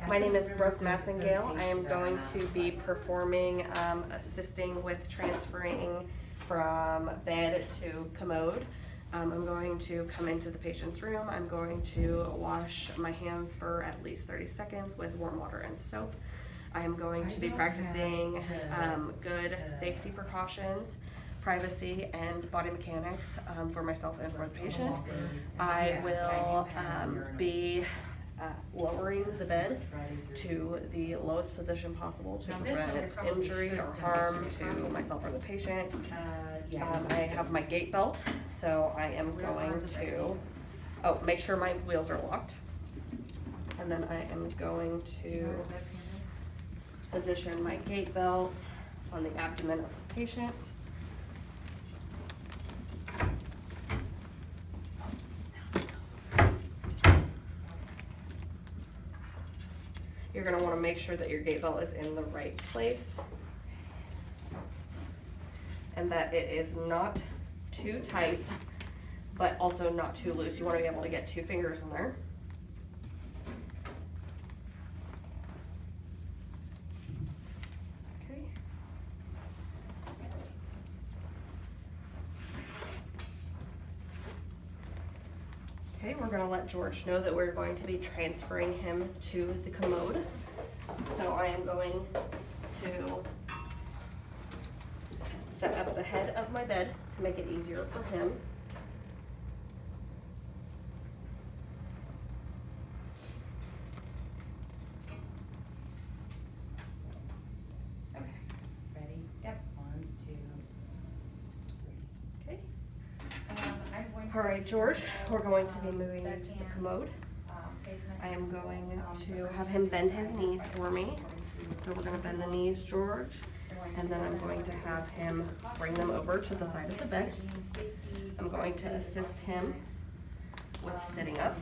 My name is Brooke Massengale. I am going to be performing, assisting with transferring from bed to commode. I'm going to come into the patient's room. I'm going to wash my hands for at least 30 seconds with warm water and soap. I am going to be practicing good safety precautions, privacy, and body mechanics for myself and for the patient. I will be lowering the bed to the lowest position possible to prevent injury or harm to myself or the patient. I have my gait belt, so I am going to make sure my wheels are locked. And then I am going to position my gait belt on the abdomen of the patient. You're going to want to make sure that your gait belt is in the right place and that it is not too tight, but also not too loose. You want to be able to get 2 fingers in there. Okay. Okay, we're going to let George know that we're going to be transferring him to the commode. So I am going to set up the head of my bed to make it easier for him. Okay, ready? Yep, 1, 2, 3. Okay. I'm going to. All right, George, we're going to be moving that into the hand, commode. facing I am going to have him bend his knees for me. So we're going to bend the knees, George, and then I'm going to have him bring them over to the side of the bed. I'm going to assist him with sitting up.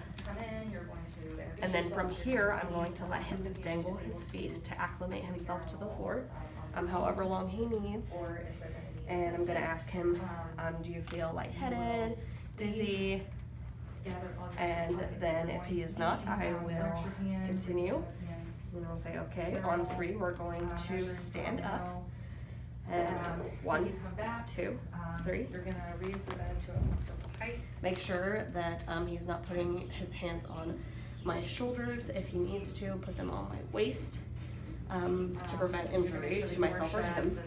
And then from here, I'm going to let him dangle his feet to acclimate himself to the floor, however long he needs. And I'm going to ask him, do you feel lightheaded, dizzy? And then if he is not, I will continue. And I'll say, okay, on 3, we're going to stand up. And 1, 2, 3. You're gonna raise the bed to a comfortable height. Make sure that he's not putting his hands on my shoulders. If he needs to, put them on my waist to prevent injury to myself or him.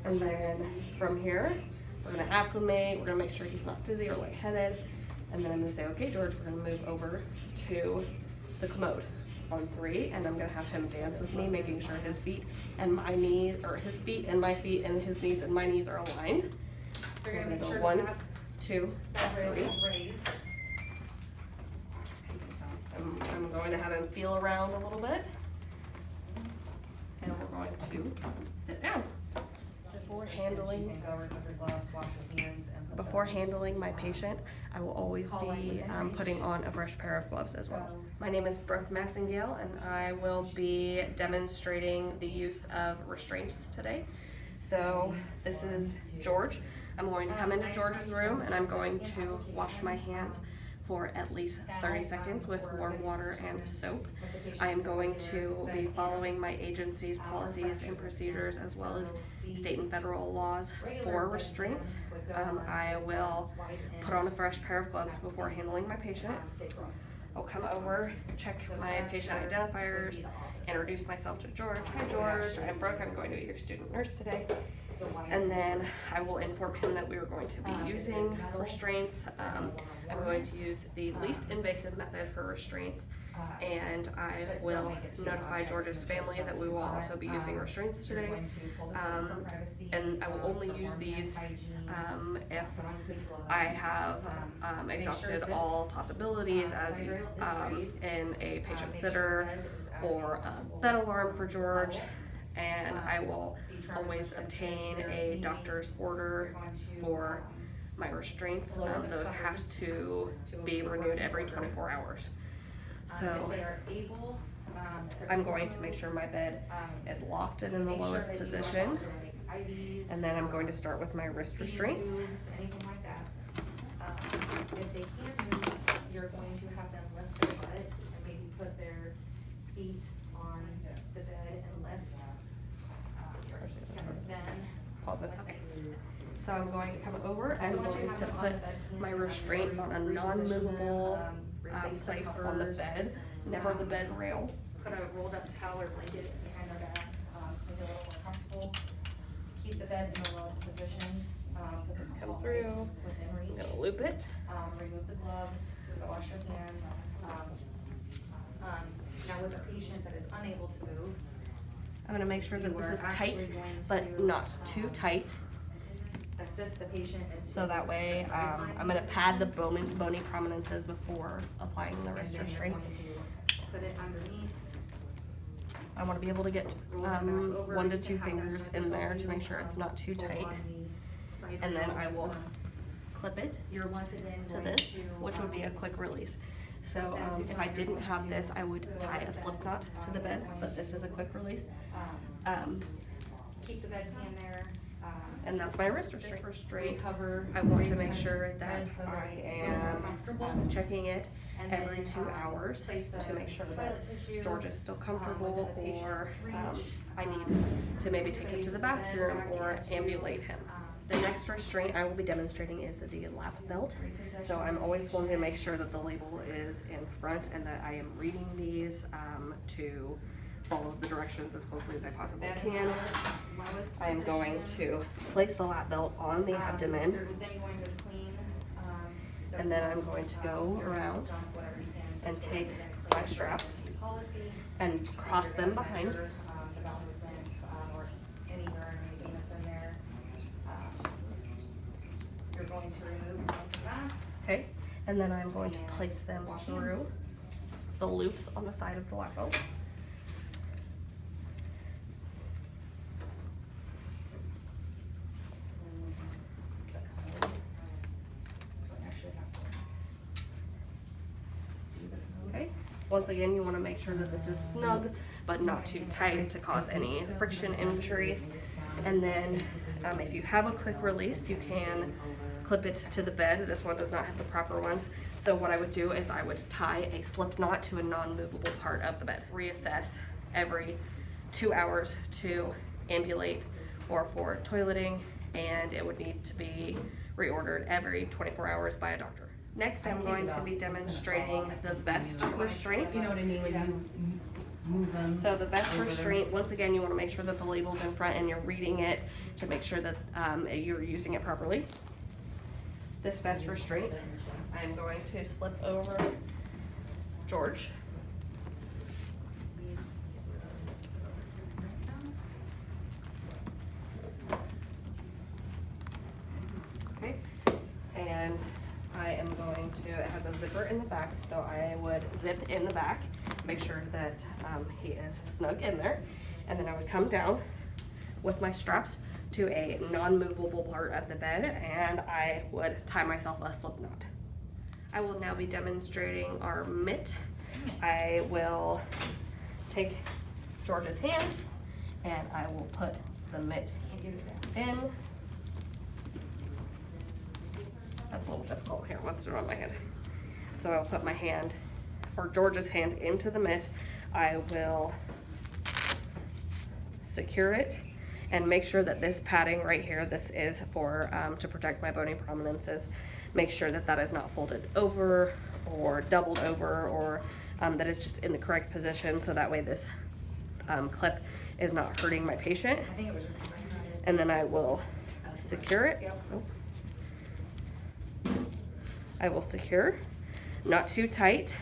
And then from here, we're gonna acclimate. We're gonna make sure he's not dizzy or lightheaded. And then I'm gonna say, okay, George, we're gonna move over to the commode on 3, and I'm gonna have him dance with me, making sure his feet and my knees, or his feet and my feet and his knees and my knees are aligned. So you're We're gonna make go sure 1, 2, that 3. raised. I'm going to have him feel around a little bit, and we're going to sit down. Before handling my patient, I will always be putting on a fresh pair of gloves as well. My name is Brooke Massengale, and I will be demonstrating the use of restraints today. So this is George. I'm going to come into George's room, and I'm going to wash my hands for at least 30 seconds with warm water and soap. I am going to be following my agency's policies and procedures, as well as state and federal laws for restraints. I will put on a fresh pair of gloves before handling my patient. I'll come over, check my patient identifiers, introduce myself to George. Hi George, I'm Brooke, I'm going to be your student nurse today. And then I will inform him that we are going to be using restraints. I'm going to use the least invasive method for restraints, and I will notify George's family that we will also be using restraints today. And I will only use these if I have exhausted all possibilities, as in a patient sitter or a bed alarm for George. And I will always obtain a doctor's order for my restraints. Those have to be renewed every 24 hours. So I'm going to make sure my bed is locked and in the lowest position. And then I'm going to start with my wrist restraints. If they can't move, you're going to have them lift their butt and maybe put their feet So I'm going to come over So and once you going have to them on put the bed, my clean them, restraint on a reposition non-movable them, replace the place on the covers, bed, never the bed rail. Put a rolled up towel or blanket behind their back, to make it a little more comfortable. Keep the bed in the lowest position, put them Come all through. within I'm reach. gonna loop it. Remove the gloves, wash your hands. Now with a patient that is unable to move, I'm gonna make sure that You this are is tight, actually going but to, not too tight. assist the patient into So that way, the sideline I'm gonna pad the position. bony prominences before applying the And wrist then you're restraint. going to put it underneath. I wanna be able to get, Roll it back over. 1 to You 2 can have that fingers kind of in there to volume, make sure it's not too pull tight. on the side And then rail. I will clip it You're once again to going this, to, which would be a quick release. So if I didn't have this, I would tie a slip knot to the bed, but this is a quick release. keep the bed fan there. And that's my wrist restraint. Recover. I want to raise make the sure bed that so I you're more am comfortable. checking it And every then, 2 hours place the to make sure that toilet tissue, George is still comfortable, within the or patient's reach. I need to maybe take him to the bathroom or ambulate him. The next restraint I will be demonstrating is the lap belt. So I'm always wanting to make sure that the label is in front and that I am reading these to follow the directions as closely as I possibly can. I am going to place the lap belt on the abdomen, You're then going to clean, the and then I'm going to go your around dump, whatever you can, and to take then my clean straps policy. and cross them behind. Measure, the bowel movement, or any urine, anything that's in there. You're going to remove most masks. Okay, and then I'm going to place them through the loops on the side of the lap belt. Okay, once again, you want to make sure that this is snug, but not too tight to cause any friction injuries. And then if you have a quick release, you can clip it to the bed. This one does not have the proper ones. So what I would do is I would tie a slip knot to a non-movable part of the bed. Reassess every 2 hours to ambulate or for toileting, and it would need to be reordered every 24 hours by a doctor. Next, I'm going to be demonstrating the vest restraint. You know what I mean, when you move them. So the vest restraint, once again, you want to make sure that the label's in front and you're reading it to make sure that you're using it properly. This vest restraint, I'm going to slip over George. Okay, and I am going to, it has a zipper in the back, so I would zip in the back, make sure that he is snug in there, and then I would come down with my straps to a non-movable part of the bed, and I would tie myself a slip knot. I will now be demonstrating our mitt. I will take George's hand, and I will put the mitt in. That's a little difficult here, let's do it on my hand. So I'll put my hand, or George's hand, into the mitt. I will secure it and make sure that this padding right here, this is for to protect my bony prominences. Make sure that that is not folded over or doubled over, or that it's just in the correct position, so that way this clip is not hurting my patient. I think it was just. And then I will secure it. Oh. I will secure, not too tight,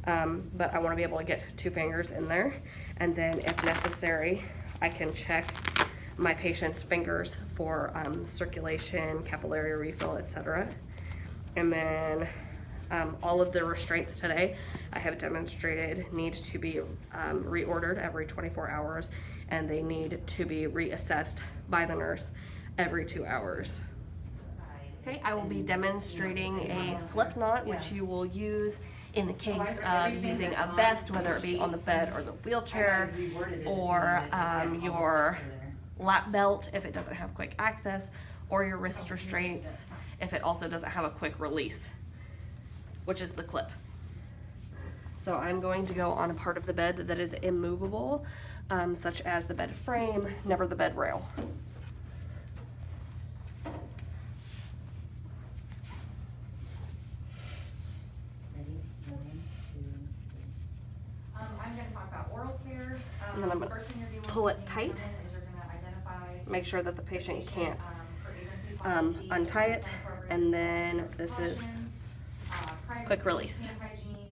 but I want to be able to get 2 fingers in there. And then if necessary, I can check my patient's fingers for circulation, capillary refill, etc. And then all of the restraints today I have demonstrated need to be reordered every 24 hours, and they need to be reassessed by the nurse every 2 hours. Okay, I will be demonstrating a slip knot, which you will use in the case of using a vest, whether it be on the bed or the wheelchair, or your lap belt if it doesn't have quick access, or your wrist restraints if it also doesn't have a quick release, which is the clip. So I'm going to go on a part of the bed that is immovable, such as the bed frame, never the bed rail. about oral care. And then I'm gonna First thing you're doing pull it when you tight. come in is you're gonna identify Make sure that the patient can't per agency policy, untie it, consent program, and then this is precautions, privacy, quick release. hand